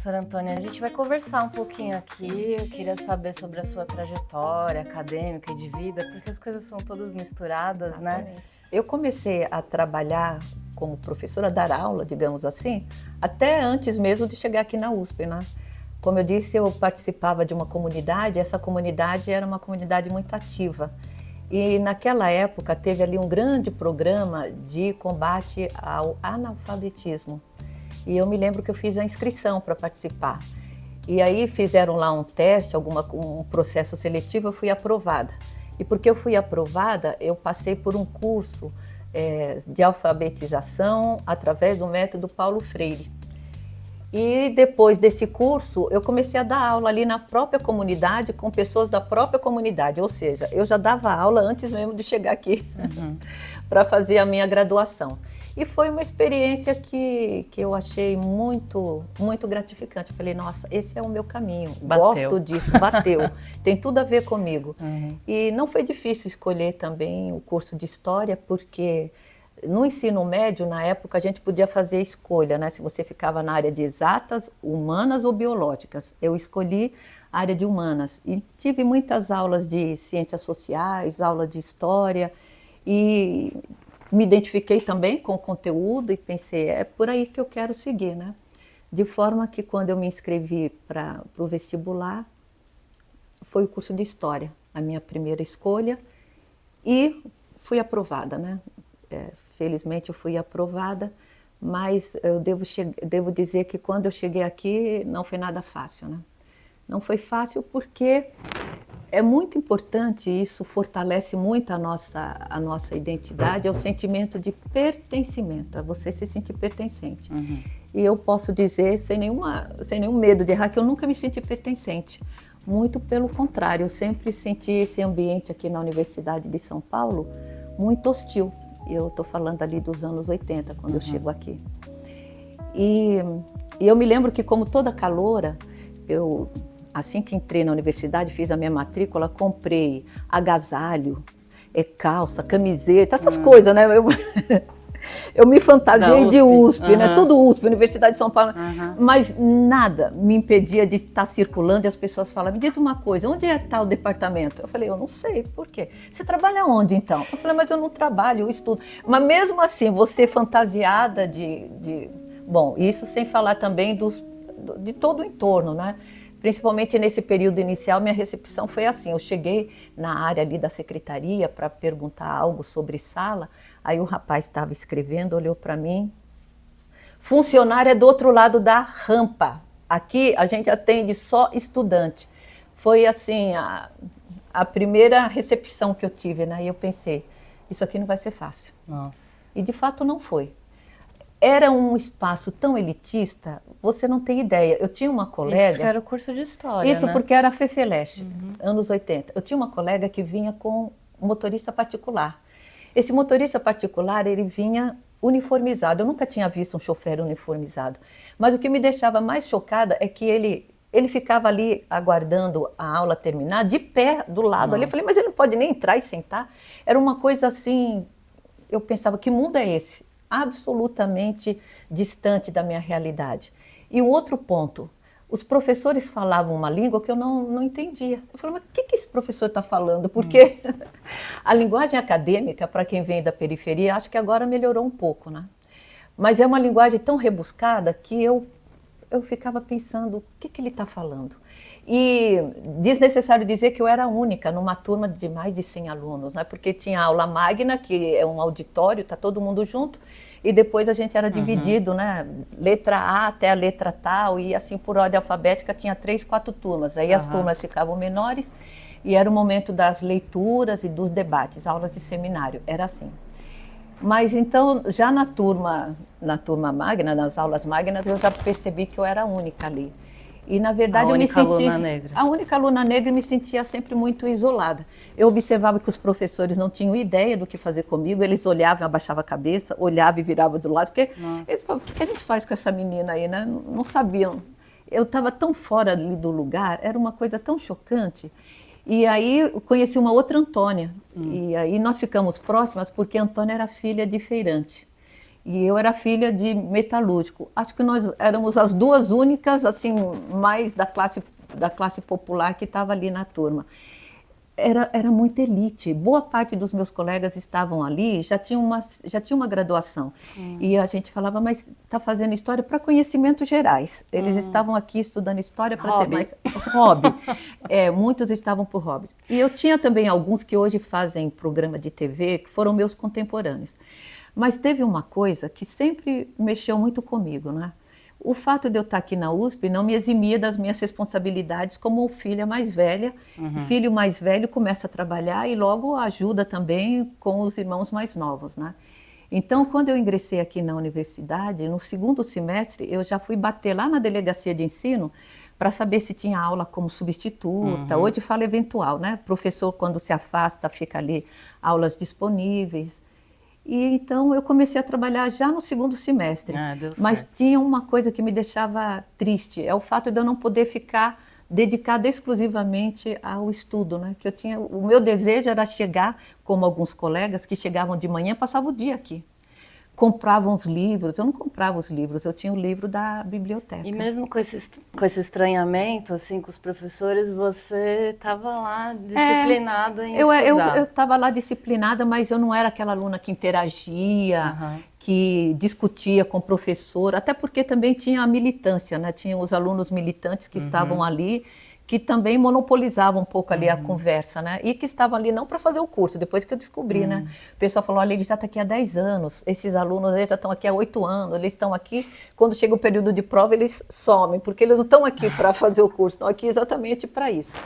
Professora Antônia, a gente vai conversar um pouquinho aqui. Eu queria saber sobre a sua trajetória acadêmica e de vida, porque as coisas são todas misturadas, né? Eu comecei a trabalhar como professora, a dar aula, digamos assim, até antes mesmo de chegar aqui na USP, né? Como eu disse, eu participava de uma comunidade, essa comunidade era uma comunidade muito ativa. E naquela época teve ali um grande programa de combate ao analfabetismo. E eu me lembro que eu fiz a inscrição para participar. E aí fizeram lá um teste, um processo seletivo, eu fui aprovada. E porque eu fui aprovada, eu passei por um curso de alfabetização através do método Paulo Freire. E depois desse curso, eu comecei a dar aula ali na própria comunidade, com pessoas da própria comunidade. Ou seja, eu já dava aula antes mesmo de chegar aqui para fazer a minha graduação. E foi uma experiência que eu achei muito, muito gratificante. Eu falei, nossa, esse é o meu caminho, Bateu. gosto disso, bateu, tem tudo a ver comigo. E não foi difícil escolher também o curso de História, porque no ensino médio, na época, a gente podia fazer escolha, né? Se você ficava na área de exatas, humanas ou biológicas. Eu escolhi a área de humanas e tive muitas aulas de ciências sociais, aula de história e me identifiquei também com o conteúdo e pensei, é por aí que eu quero seguir, né? De forma que quando eu me inscrevi para o vestibular, foi o curso de História, a minha primeira escolha, e fui aprovada, né? Felizmente eu fui aprovada, mas eu devo dizer que quando eu cheguei aqui não foi nada fácil, né? Não foi fácil porque é muito importante, isso fortalece muito a nossa identidade, é o sentimento de pertencimento, é você se sentir pertencente. E eu posso dizer, sem nenhum medo de errar, que eu nunca me senti pertencente. Muito pelo contrário, eu sempre senti esse ambiente aqui na Universidade de São Paulo muito hostil. Eu estou falando ali dos anos 80, quando eu chego aqui. E eu me lembro que, como toda caloura, assim que entrei na universidade, fiz a minha matrícula, comprei agasalho, calça, camiseta, essas coisas, né? Eu me fantasiei de USP, né? Tudo USP, Universidade de São Paulo. Mas nada me impedia de estar circulando e as pessoas falavam, me diz uma coisa, onde é tal departamento? Eu falei, eu não sei, por quê? Você trabalha onde então? Eu falei, mas eu não trabalho, eu estudo. Mas mesmo assim, você fantasiada Bom, isso sem falar também de todo o entorno, né? Principalmente nesse período inicial, minha recepção foi assim, eu cheguei na área ali da secretaria para perguntar algo sobre sala, aí o rapaz estava escrevendo, olhou para mim, funcionário é do outro lado da rampa, aqui a gente atende só estudante. Foi assim, a primeira recepção que eu tive, né? E eu pensei, isso aqui não vai ser fácil. Nossa. E de fato não foi. Era um espaço tão elitista, você não tem ideia. Eu tinha uma colega... Isso porque era o curso de História, Isso né? porque era a FEFELESH, anos 80. Eu tinha uma colega que vinha com um motorista particular. Esse motorista particular, ele vinha uniformizado. Eu nunca tinha visto um chofer uniformizado. Mas o que me deixava mais chocada é que ele ficava ali aguardando a aula terminar, de pé do lado ali. Eu falei, mas ele não pode nem entrar e sentar? Era uma coisa assim, eu pensava, que mundo é esse? Absolutamente distante da minha realidade. E um outro ponto, os professores falavam uma língua que eu não entendia. Eu falei, mas o que esse professor está falando? Porque a linguagem acadêmica, para quem vem da periferia, acho que agora melhorou um pouco, né? Mas é uma linguagem tão rebuscada que eu ficava pensando, o que ele está falando? E desnecessário dizer que eu era a única numa turma de mais de 100 alunos, né? Porque tinha aula magna, que é um auditório, está todo mundo junto, e depois a gente era dividido, né? Letra A até a letra tal, e assim por ordem alfabética tinha 3, 4 turmas. Aí as turmas ficavam menores e era o momento das leituras e dos debates, aulas de seminário, era assim. Mas então, já na turma magna, nas aulas magnas, eu já percebi que eu era a única ali. E, na verdade, A única aluna negra. A única aluna negra, e me sentia sempre muito isolada. Eu observava que os professores não tinham ideia do que fazer comigo, eles olhavam, abaixavam a cabeça, olhavam e viravam do lado, porque eles falavam, o que a gente faz com essa menina aí, né? Não sabiam. Eu estava tão fora ali do lugar, era uma coisa tão chocante. E aí eu conheci uma outra Antônia, e aí nós ficamos próximas porque a Antônia era filha de feirante. E eu era filha de metalúrgico. Acho que nós éramos as duas únicas, assim, mais da classe popular que estava ali na turma. Era muita elite. Boa parte dos meus colegas estavam ali, já tinha uma graduação. E a gente falava, mas está fazendo história para conhecimentos gerais. Eles estavam aqui estudando história para ter mais hobby. Muitos estavam por hobby. E eu tinha também alguns que hoje fazem programa de TV, que foram meus contemporâneos. Mas teve uma coisa que sempre mexeu muito comigo, né? O fato de eu estar aqui na USP não me eximia das minhas responsabilidades como filha mais velha. O filho mais velho começa a trabalhar e logo ajuda também com os irmãos mais novos, né? Então, quando eu ingressei aqui na universidade, no segundo semestre, eu já fui bater lá na delegacia de ensino para saber se tinha aula como substituta. Hoje fala eventual, né? Professor, quando se afasta, fica ali aulas disponíveis. E então eu comecei a trabalhar já no segundo semestre. Mas tinha uma coisa que me deixava triste, é o fato de eu não poder ficar dedicada exclusivamente ao estudo, né? Que o meu desejo era chegar, como alguns colegas que chegavam de manhã, passavam o dia aqui. Compravam os livros, eu não comprava os livros, eu tinha o livro da biblioteca. E mesmo com esse estranhamento, assim, com os professores, você estava lá disciplinada em estudar. Eu estava lá disciplinada, mas eu não era aquela aluna que interagia, que discutia com o professor, até porque também tinha a militância, né? Tinha os alunos militantes que estavam ali, que também monopolizavam um pouco ali a conversa, né? E que estavam ali não para fazer o curso, depois que eu descobri, né? O pessoal falou, olha, ele já está aqui há 10 anos, esses alunos eles já estão aqui há 8 anos, eles estão aqui, quando chega o período de prova, eles somem, porque eles não estão aqui para fazer o curso, estão aqui exatamente para isso.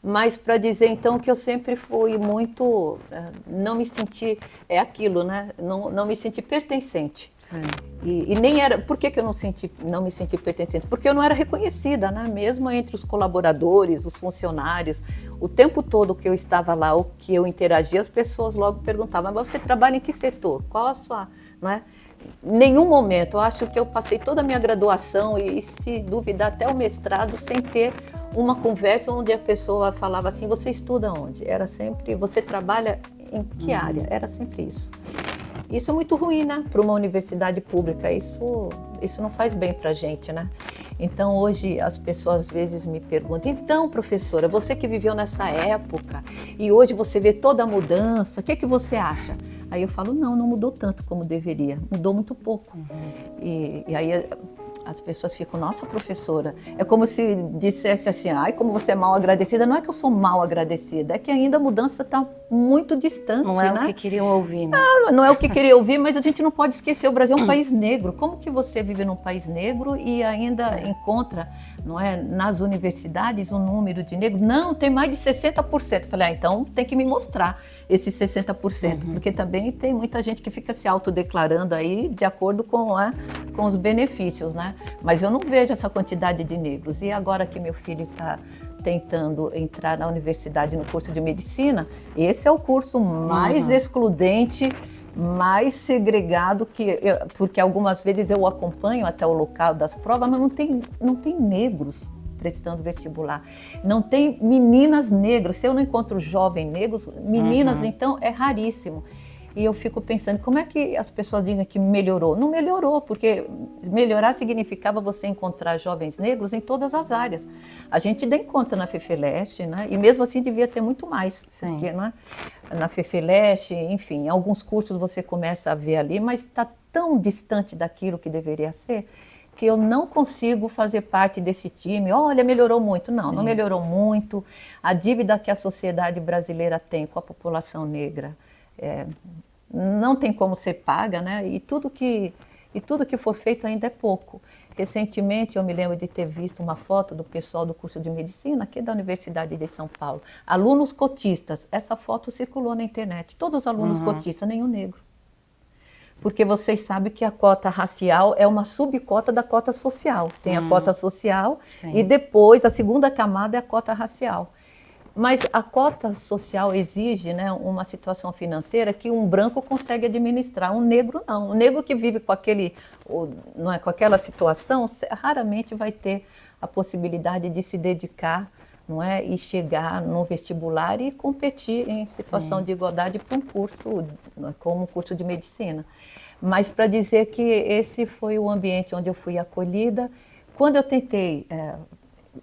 Mas para dizer, então, que eu sempre fui muito, não me senti, aquilo, né? Não me senti pertencente. Sim. E nem era, por que eu não me senti pertencente? Porque eu não era reconhecida, né? Mesmo entre os colaboradores, os funcionários, o tempo todo que eu estava lá, ou que eu interagia, as pessoas logo perguntavam, mas você trabalha em que setor? Qual a sua, né? Nenhum momento, eu acho que eu passei toda a minha graduação e se duvidar até o mestrado sem ter uma conversa onde a pessoa falava assim, você estuda onde? Era sempre, você trabalha em que área? Era sempre isso. Isso é muito ruim, né? Para uma universidade pública, isso não faz bem para a gente, né? Então hoje as pessoas às vezes me perguntam, então professora, você que viveu nessa época e hoje você vê toda a mudança, o que você acha? Aí eu falo, não mudou tanto como deveria, mudou muito pouco. E aí as pessoas ficam, nossa professora, é como se dissesse assim, ai como você é mal agradecida. Não é que eu sou mal agradecida, é que ainda a mudança está muito distante, não é, né? O que queriam ouvir, né? Não é o que queria ouvir, mas a gente não pode esquecer, o Brasil é um país negro. Como que você vive num país negro e ainda encontra, não é, nas universidades um número de negros? Não, tem mais de 60%. Falei, então tem que me mostrar esses 60%, porque também tem muita gente que fica se autodeclarando aí de acordo com os benefícios, né? Mas eu não vejo essa quantidade de negros. E agora que meu filho está tentando entrar na universidade no curso de medicina, esse é o curso mais excludente, mais segregado, porque algumas vezes eu o acompanho até o local das provas, mas não tem negros prestando vestibular. Não tem meninas negras. Se eu não encontro jovens negros, meninas, então é raríssimo. E eu fico pensando, como é que as pessoas dizem que melhorou? Não melhorou, porque melhorar significava você encontrar jovens negros em todas as áreas. A gente dá conta na FEFELESH, né? E mesmo assim devia ter muito mais. Sim. Porque, né? Na FEFELESH, enfim, alguns cursos você começa a ver ali, mas está tão distante daquilo que deveria ser, que eu não consigo fazer parte desse time. Olha, melhorou muito. Não, não melhorou muito. A dívida que a sociedade brasileira tem com a população negra não tem como ser paga, né? E tudo que for feito ainda é pouco. Recentemente eu me lembro de ter visto uma foto do pessoal do curso de medicina aqui da Universidade de São Paulo. Alunos cotistas. Essa foto circulou na internet. Todos os alunos cotistas, nenhum negro. Porque vocês sabem que a cota racial é uma subcota da cota social. Tem a cota social e depois a segunda camada é a cota racial. Mas a cota social exige, né, uma situação financeira que um branco consegue administrar, um negro não. O negro que vive com com aquela situação raramente vai ter a possibilidade de se dedicar, não é, e chegar no vestibular e competir em situação de igualdade para um curso, como um curso de medicina. Mas para dizer que esse foi o ambiente onde eu fui acolhida. Quando eu tentei,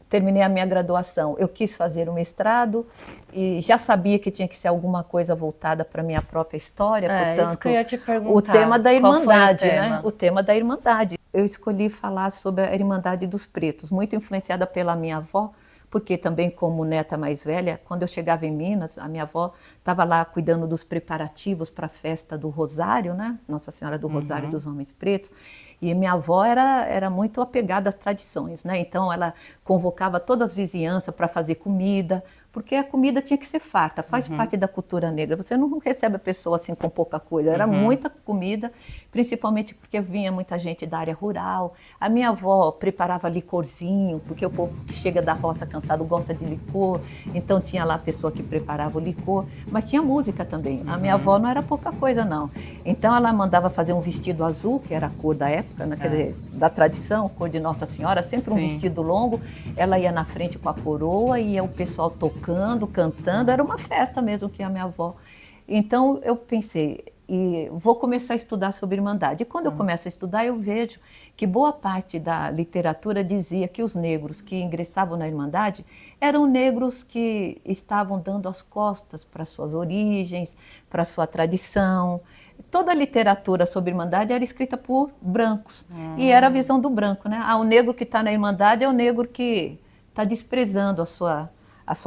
terminei a minha graduação, eu quis fazer o mestrado e já sabia que tinha que ser alguma coisa voltada para a minha própria história, portanto, isso que eu ia te perguntar. o tema da Irmandade, Qual foi o tema? né? O tema da Irmandade. Eu escolhi falar sobre a Irmandade dos Pretos, muito influenciada pela minha avó, porque também como neta mais velha, quando eu chegava em Minas, a minha avó estava lá cuidando dos preparativos para a festa do Rosário, né? Nossa Senhora do Rosário dos Homens Pretos. E minha avó era muito apegada às tradições, né? Então ela convocava todas as vizinhanças para fazer comida, porque a comida tinha que ser farta, faz parte da cultura negra. Você não recebe a pessoa assim com pouca coisa, era muita comida, principalmente porque vinha muita gente da área rural. A minha avó preparava licorzinho, porque o povo que chega da roça cansado gosta de licor, então tinha lá a pessoa que preparava o licor, mas tinha música também. A minha avó não era pouca coisa, não. Então ela mandava fazer um vestido azul, que era a cor da época, né? Quer dizer, da tradição, cor de Nossa Senhora, sempre um vestido longo. Ela ia na frente com a coroa, ia o pessoal tocando, cantando, era uma festa mesmo que a minha avó. Então eu pensei, e vou começar a estudar sobre Irmandade. E quando eu começo a estudar, eu vejo que boa parte da literatura dizia que os negros que ingressavam na Irmandade eram negros que estavam dando as costas para suas origens, para sua tradição. Toda a literatura sobre Irmandade era escrita por brancos. E era a visão do branco, né? O negro que está na Irmandade é o negro que está desprezando a sua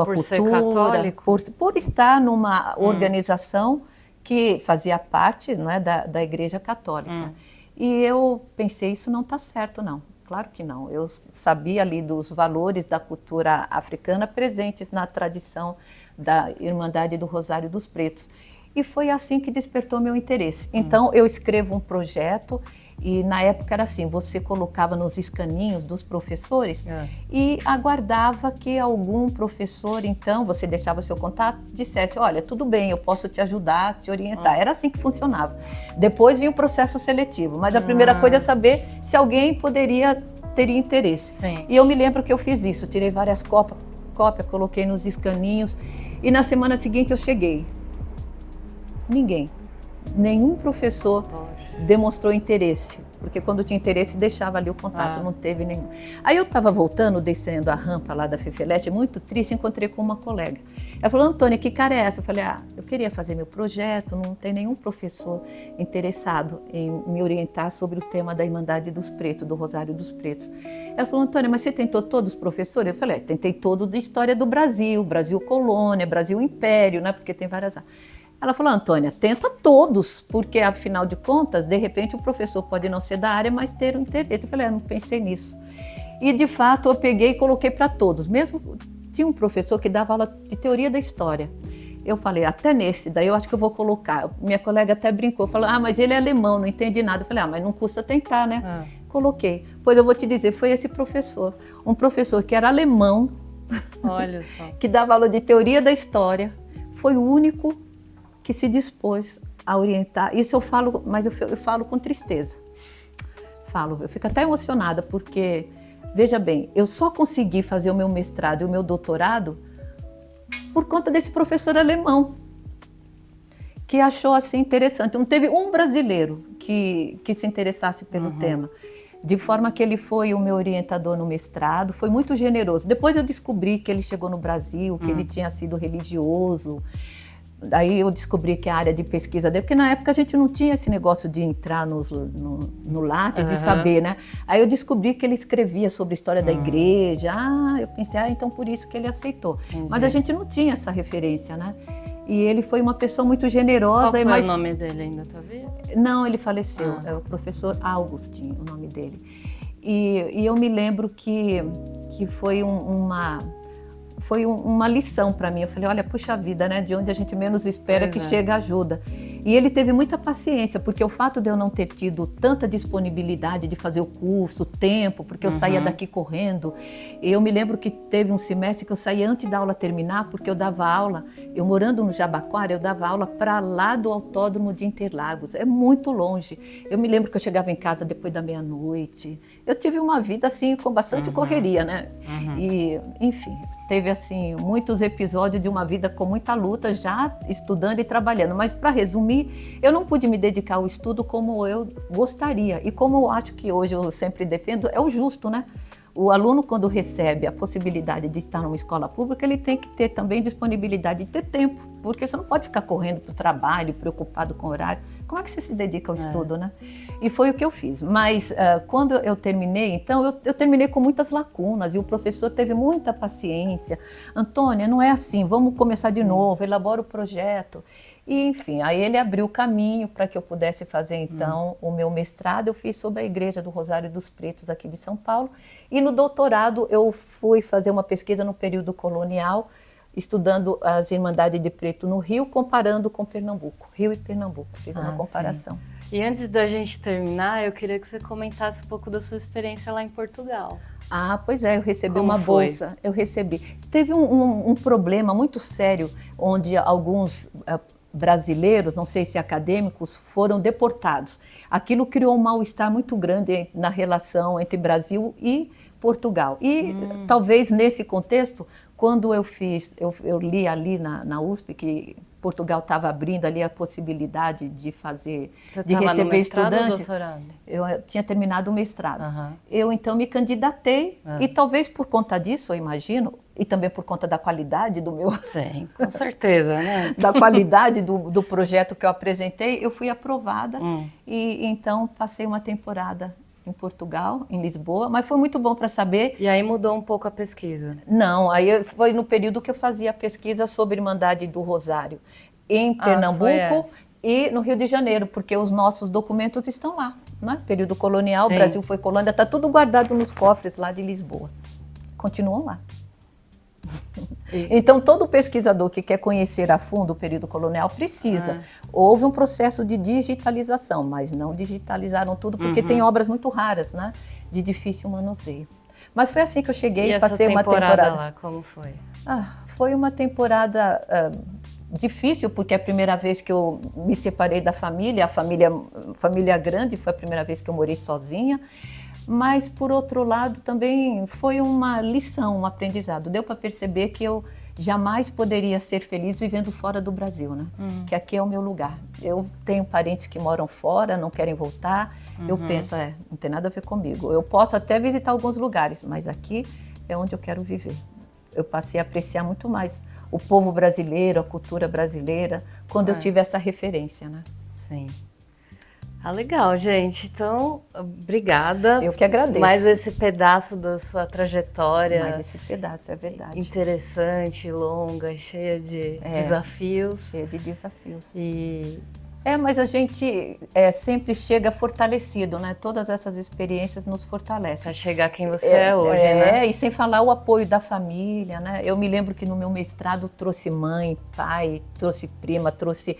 Por cultura, ser católico? por estar numa organização que fazia parte, não é, da Igreja Católica. E eu pensei, isso não está certo, não. Claro que não. Eu sabia ali dos valores da cultura africana presentes na tradição da Irmandade do Rosário dos Pretos. E foi assim que despertou meu interesse. Então, eu escrevo um projeto e na época era assim, você colocava nos escaninhos dos professores e aguardava que algum professor, então, você deixava seu contato, dissesse, olha, tudo bem, eu posso te ajudar, te orientar. Era assim que funcionava. Depois vinha o processo seletivo, mas a primeira coisa é saber se alguém teria interesse. Sim. E eu me lembro que eu fiz isso, tirei várias cópias, coloquei nos escaninhos e na semana seguinte eu cheguei. Nenhum professor demonstrou interesse, porque quando tinha interesse deixava ali o contato, não teve nenhum. Aí eu estava voltando, descendo a rampa lá da Fefelete, muito triste, encontrei com uma colega. Ela falou, Antônia, que cara é essa? Eu falei, eu queria fazer meu projeto, não tem nenhum professor interessado em me orientar sobre o tema da Irmandade dos Pretos, do Rosário dos Pretos. Ela falou, Antônia, mas você tentou todos os professores? Eu falei, tentei todos de história do Brasil, Brasil colônia, Brasil império, né? Porque tem várias... Ela falou, Antônia, tenta todos, porque afinal de contas, de repente o professor pode não ser da área, mas ter um interesse. Eu falei, não pensei nisso. E de fato eu peguei e coloquei para todos. Mesmo tinha um professor que dava aula de teoria da história. Eu falei, até nesse, daí eu acho que eu vou colocar. Minha colega até brincou, falou, mas ele é alemão, não entendi nada. Eu falei, mas não custa tentar, né? Coloquei. Pois eu vou te dizer, foi esse professor. Um professor que era alemão, olha só, que dava aula de teoria da história, foi o único que se dispôs a orientar. Isso eu falo, mas eu falo com tristeza. Eu fico até emocionada, porque, veja bem, eu só consegui fazer o meu mestrado e o meu doutorado por conta desse professor alemão, que achou assim interessante. Não teve um brasileiro que se interessasse pelo tema. De forma que ele foi o meu orientador no mestrado, foi muito generoso. Depois eu descobri que ele chegou no Brasil, que ele tinha sido religioso. Daí eu descobri que a área de pesquisa dele, porque na época a gente não tinha esse negócio de entrar no Lattes e saber, né? Aí eu descobri que ele escrevia sobre a história da igreja. Eu pensei, então por isso que ele aceitou. Mas a gente não tinha essa referência, né? E ele foi uma pessoa muito generosa. Qual foi o nome dele, ainda tá vivo? Não, ele faleceu. É o professor Augustin, o nome dele. E eu me lembro que foi uma lição para mim. Eu falei, olha, puxa vida, né? De onde a gente menos espera que chega ajuda. E ele teve muita paciência, porque o fato de eu não ter tido tanta disponibilidade de fazer o curso, tempo, porque eu saía daqui correndo. Eu me lembro que teve um semestre que eu saía antes da aula terminar, porque eu dava aula, eu morando no Jabaquara, eu dava aula para lá do Autódromo de Interlagos. É muito longe. Eu me lembro que eu chegava em casa depois da meia-noite. Eu tive uma vida assim, com bastante correria, né? E, enfim... teve assim muitos episódios de uma vida com muita luta, já estudando e trabalhando. Mas para resumir, eu não pude me dedicar ao estudo como eu gostaria. E como eu acho que hoje eu sempre defendo, é o justo, né? O aluno, quando recebe a possibilidade de estar numa escola pública, ele tem que ter também disponibilidade de ter tempo, porque você não pode ficar correndo para o trabalho, preocupado com o horário. Como é que você se dedica ao estudo, né? E foi o que eu fiz. Mas quando eu terminei, então, eu terminei com muitas lacunas e o professor teve muita paciência. Antônia, não é assim, vamos começar de novo, elabora o projeto. E, enfim, aí ele abriu o caminho para que eu pudesse fazer, então, o meu mestrado. Eu fiz sobre a Igreja do Rosário dos Pretos, aqui de São Paulo. E no doutorado eu fui fazer uma pesquisa no período colonial, estudando as Irmandades de Preto no Rio, comparando com Pernambuco. Rio e Pernambuco, fiz uma comparação. Sim. E antes da gente terminar, eu queria que você comentasse um pouco da sua experiência lá em Portugal. Ah, pois é, eu recebi Como uma foi? bolsa, eu recebi. Teve um problema muito sério, onde alguns brasileiros, não sei se acadêmicos, foram deportados. Aquilo criou um mal-estar muito grande na relação entre Brasil e Portugal. E talvez nesse contexto, quando eu li ali na USP que Portugal estava abrindo ali a possibilidade de fazer, Você de estava receber no mestrado ou estudante. doutorado? Eu tinha terminado o mestrado. Eu então me candidatei e talvez por conta disso, eu imagino, e também por conta da qualidade do meu... Sim, com certeza, né? da qualidade do projeto que eu apresentei, eu fui aprovada e então passei uma temporada em Portugal, em Lisboa, mas foi muito bom para saber. E aí mudou um pouco a pesquisa? Não, aí foi no período que eu fazia pesquisa sobre Irmandade do Rosário em Pernambuco e no Rio de Janeiro, porque os nossos documentos estão lá, né? Período colonial, o Brasil foi colônia, está tudo guardado nos cofres lá de Lisboa. Continuam lá. Então, todo pesquisador que quer conhecer a fundo o período colonial precisa. Houve um processo de digitalização, mas não digitalizaram tudo, porque tem obras muito raras, né? De difícil manuseio. Mas foi assim que eu cheguei e passei uma temporada lá, como foi? Foi uma temporada difícil, porque é a primeira vez que eu me separei da família, família grande, foi a primeira vez que eu morei sozinha. Mas, por outro lado, também foi uma lição, um aprendizado. Deu para perceber que eu jamais poderia ser feliz vivendo fora do Brasil, né? Que aqui é o meu lugar. Eu tenho parentes que moram fora, não querem voltar. Eu penso, não tem nada a ver comigo. Eu posso até visitar alguns lugares, mas aqui é onde eu quero viver. Eu passei a apreciar muito mais o povo brasileiro, a cultura brasileira, quando eu tive essa referência, né? Sim. Legal, gente. Então, obrigada. Eu que agradeço. Mais esse pedaço da sua trajetória. Mais esse pedaço, é verdade. Interessante, longa, cheia de desafios. Cheia de desafios. Mas a gente sempre chega fortalecido, né? Todas essas experiências nos fortalecem. Para chegar quem você é hoje, né? E sem falar o apoio da família, né? Eu me lembro que no meu mestrado trouxe mãe, pai, trouxe prima, trouxe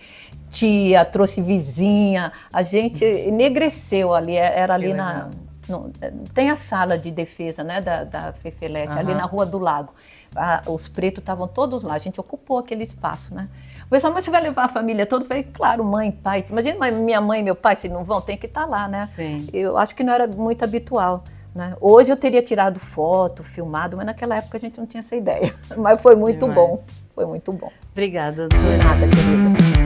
tia, trouxe vizinha. A gente enegreceu ali, era ali tem a sala de defesa, né, da Fefelete, ali na Rua do Lago. Os pretos estavam todos lá, a gente ocupou aquele espaço, né? O pessoal, mas você vai levar a família toda? Eu falei, claro, mãe, pai. Imagina minha mãe e meu pai, se não vão, tem que estar lá, né? Sim. Eu acho que não era muito habitual, né? Hoje eu teria tirado foto, filmado, mas naquela época a gente não tinha essa ideia. Mas foi muito bom, foi muito bom. Obrigada, De nada, querida.